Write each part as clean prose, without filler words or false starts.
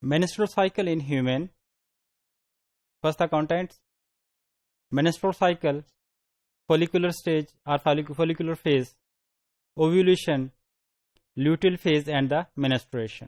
menstrual cycle in human. First, the contents. Menstrual cycle, follicular stage or follicular phase, ovulation, luteal phase and the menstruation.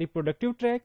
reproductive tract,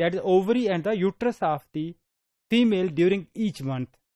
that is ovary and the uterus of the female during each month.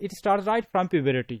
it starts right from puberty.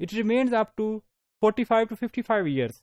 it remains up to 45 to 55 years.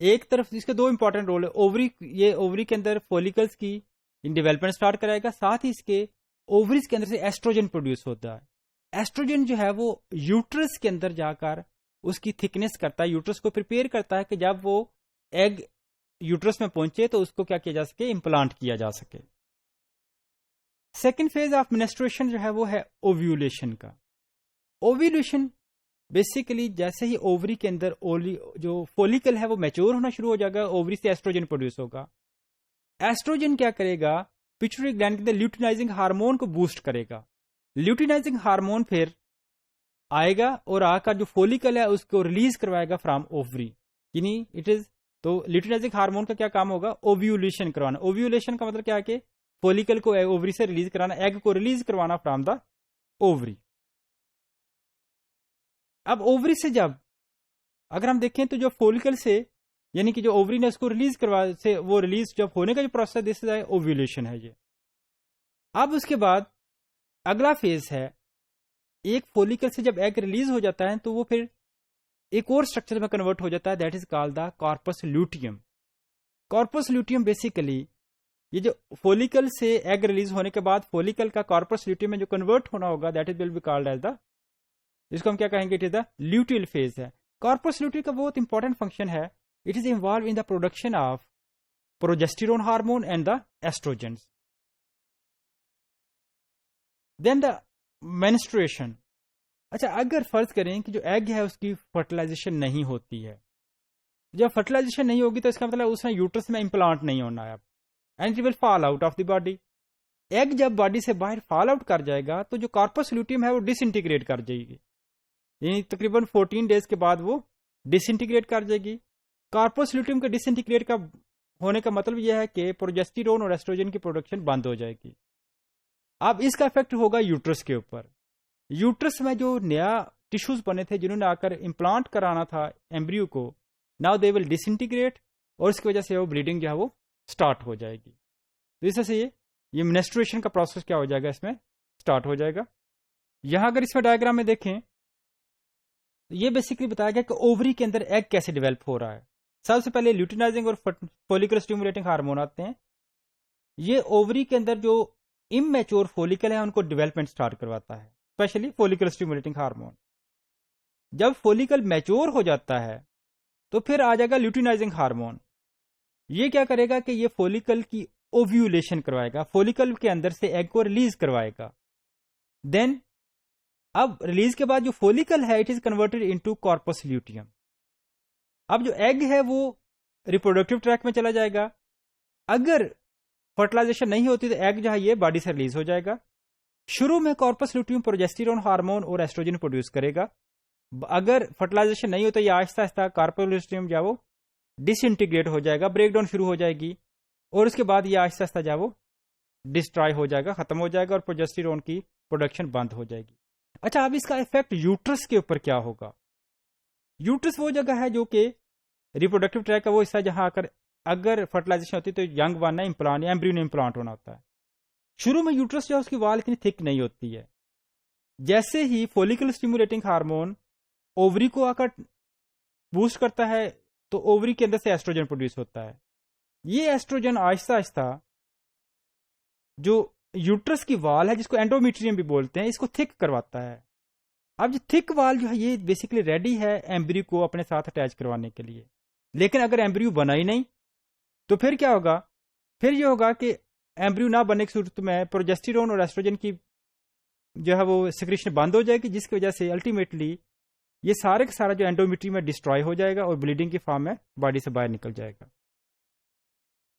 ایک طرف اس کے دو important role ہے، اووری، یہ اووری کے اندر فولیکلس کی development start کرائے گا، ساتھ ہی اس کے اووریز کے اندر سے ایسٹروجن پروڈیوس ہوتا ہے۔ ایسٹروجن جو ہے وہ یوٹرس کے اندر جا کر اس کی تھکنیس کرتا ہے، یوٹرس کو پریپیئر کرتا ہے کہ جب وہ ایگ یوٹرس میں پہنچے تو اس کو کیا کیا جا سکے، امپلانٹ کیا جا سکے۔ سیکنڈ فیز آف منسٹریشن جو ہے وہ ہے اوویولیشن کا۔ اوویولیشن بیسیکلی جیسے ہی اووری کے اندر جو فولیکل ہے وہ میچور ہونا شروع ہو جائے گا، اووری سے ایسٹروجن پروڈیوس ہوگا۔ ایسٹروجن کیا کرے گا، پیٹیوٹری گلینڈ کے اندر لیوٹینائزنگ ہارمون کو بوسٹ کرے گا۔ لیوٹینائزنگ ہارمون پھر آئے گا اور آ کر جو فولیکل ہے اس کو ریلیز کروائے گا فرام اووری، یعنی اٹ از، تو لیوٹینائزنگ ہارمون کا کیا کام ہوگا، اوویولیشن کروانا۔ اوویولیشن کا مطلب کیا ہے کہ فولیکل کو اووری سے ریلیز کرانا، ایگ کو ریلیز کروانا فرام دا اووری۔ اب اووری سے جب اگر ہم دیکھیں تو جو فولیکل سے، یعنی کہ جو اووری نے اس کو ریلیز کروا سے، وہ ریلیز جب ہونے کا جو پروسیس دس ہے اوویولیشن ہے یہ۔ اب اس کے بعد اگلا فیز ہے، ایک فولیکل سے جب ایگ ریلیز ہو جاتا ہے تو وہ پھر ایک اور اسٹرکچر میں کنورٹ ہو جاتا ہے، that is call the corpus luteum. Corpus luteum basically یہ جو فولیکل سے ایگ ریلیز ہونے کے بعد فولیکل کا کارپس لوٹیم میں جو کنورٹ ہونا ہوگا، that is will be called as the, اس کو ہم کیا کہیں گے، it is the luteal phase ہے۔ کارپس لوٹیم کا بہت امپورٹنٹ فنکشن ہے، it is involve in the production of progesterone hormone and the estrogens. Then the menstruation. اچھا، اگر فرض کریں کہ جو ایگ ہے اس کی فرٹیلائزیشن نہیں ہوتی ہے، جب فرٹیلائزیشن نہیں ہوگی تو اس کا مطلب اس میں یوٹرس میں امپلانٹ نہیں ہونا ہے اب، and it will fall out of the body. Egg جب باڈی سے باہر فال آؤٹ کر جائے گا تو جو کارپس لوٹیم ہے وہ ڈس انٹیگریٹ کر جائے گی، یعنی تقریباً 14 ڈیز کے بعد وہ ڈس انٹیگریٹ کر جائے گی۔ کارپس لوٹیم کا ڈس انٹیگریٹ کا ہونے کا مطلب یہ ہے کہ پروجیسٹیرون اور ایسٹروجن کی پروڈکشن بند ہو جائے گی۔ اب اس کا افیکٹ ہوگا یوٹرس کے اوپر۔ یوٹرس میں جو نیا ٹیشوز بنے تھے جنہوں نے آ کر امپلانٹ کرانا تھا ایمبریو کو، now they will dish integrate, اور اس کی وجہ سے وہ بلیڈنگ جو ہے وہ اسٹارٹ ہو جائے گی۔ تو اس سے یہ منسٹریشن کا پروسیس کیا ہو جائے گا، اس میں اسٹارٹ ہو جائے گا۔ یہاں اگر اس میں ڈائیگرام میں دیکھیں، یہ بیسیکلی بتایا گیا کہ اووری کے اندر ایگ کیسے ڈیولپ ہو رہا ہے۔ سب سے پہلے لیوٹینائزنگ اور فولیکل اسٹیمولیٹنگ ہارمون آتے ہیں، یہ اووری کے اندر جو اممیچور فولیکل ہے ان کو ڈیولپمنٹ سٹارٹ کرواتا ہے، اسپیشلی فولیکل اسٹیمولیٹنگ ہارمون۔ جب فولیکل میچور ہو جاتا ہے تو پھر آ جائے گا لیوٹینائزنگ ہارمون۔ یہ کیا کرے گا کہ یہ فولیکل کی اوویولیشن کروائے گا، فولیکل کے اندر سے ایگ کو ریلیز کروائے گا۔ دین اب ریلیز کے بعد جو فولیکل ہے it is converted into corpus luteum. اب جو ایگ ہے وہ ریپروڈکٹیو ٹریک میں چلا جائے گا۔ اگر فرٹیلائزیشن نہیں ہوتی تو ایگ جو ہے یہ باڈی سے ریلیز ہو جائے گا۔ شروع میں کارپس لوٹیم پروجیسٹیرون ہارمون اور ایسٹروجن پروڈیوس کرے گا۔ اگر فرٹیلائزیشن نہیں ہوتا یہ آہستہ آہستہ کارپس لوٹیم جو ہے وہ ڈس انٹیگریٹ ہو جائے گا، بریک ڈاؤن شروع ہو جائے گی، اور اس کے بعد یہ آہستہ آہستہ جو ہے وہ ڈسٹرائی ہو جائے گا، ختم ہو جائے گا، اور پروجیسٹیرون کی پروڈکشن بند ہو جائے گی۔ اچھا، اب اس کا افیکٹ یوٹرس کے اوپر کیا ہوگا؟ یوٹرس وہ جگہ ہے جو کہ ریپروڈکٹیو ٹریک کا وہ حصہ جہاں اگر فرٹیلائزیشن ہوتی ہے تو ینگ ون نے امپلانٹ یا ایمبریو نے امپلانٹ ہونا ہوتا ہے۔ شروع میں یوٹرس جو ہے اس کی وال اتنی تھک نہیں ہوتی ہے۔ جیسے ہی فولیکل اسٹیمولیٹنگ ہارمون اووری کو آ کر بوسٹ کرتا ہے تو اووری کے اندر سے ایسٹروجن پروڈیوس ہوتا ہے۔ یہ ایسٹروجن آہستہ آہستہ جو یوٹرس کی وال ہے جس کو اینڈومیٹریم بھی بولتے ہیں اس کو تھک کرواتا ہے۔ اب جو تھک وال جو ہے یہ بیسیکلی ریڈی ہے ایمبریو کو اپنے ساتھ اٹیچ کروانے کے لیے، لیکن اگر ایمبریو بنا ہی نہیں تو پھر کیا ہوگا؟ پھر یہ ہوگا کہ ایمبریو نہ بننے کی صورت میں پروجیسٹیرون اور ایسٹروجن کی جو ہے وہ سیکریشن بند ہو جائے گی، جس کی وجہ سے الٹیمیٹلی یہ سارے کا سارا جو اینڈومیٹریم میں ڈسٹرائے ہو جائے گا اور بلیڈنگ کی فارم میں باڈی سے باہر نکل جائے گا۔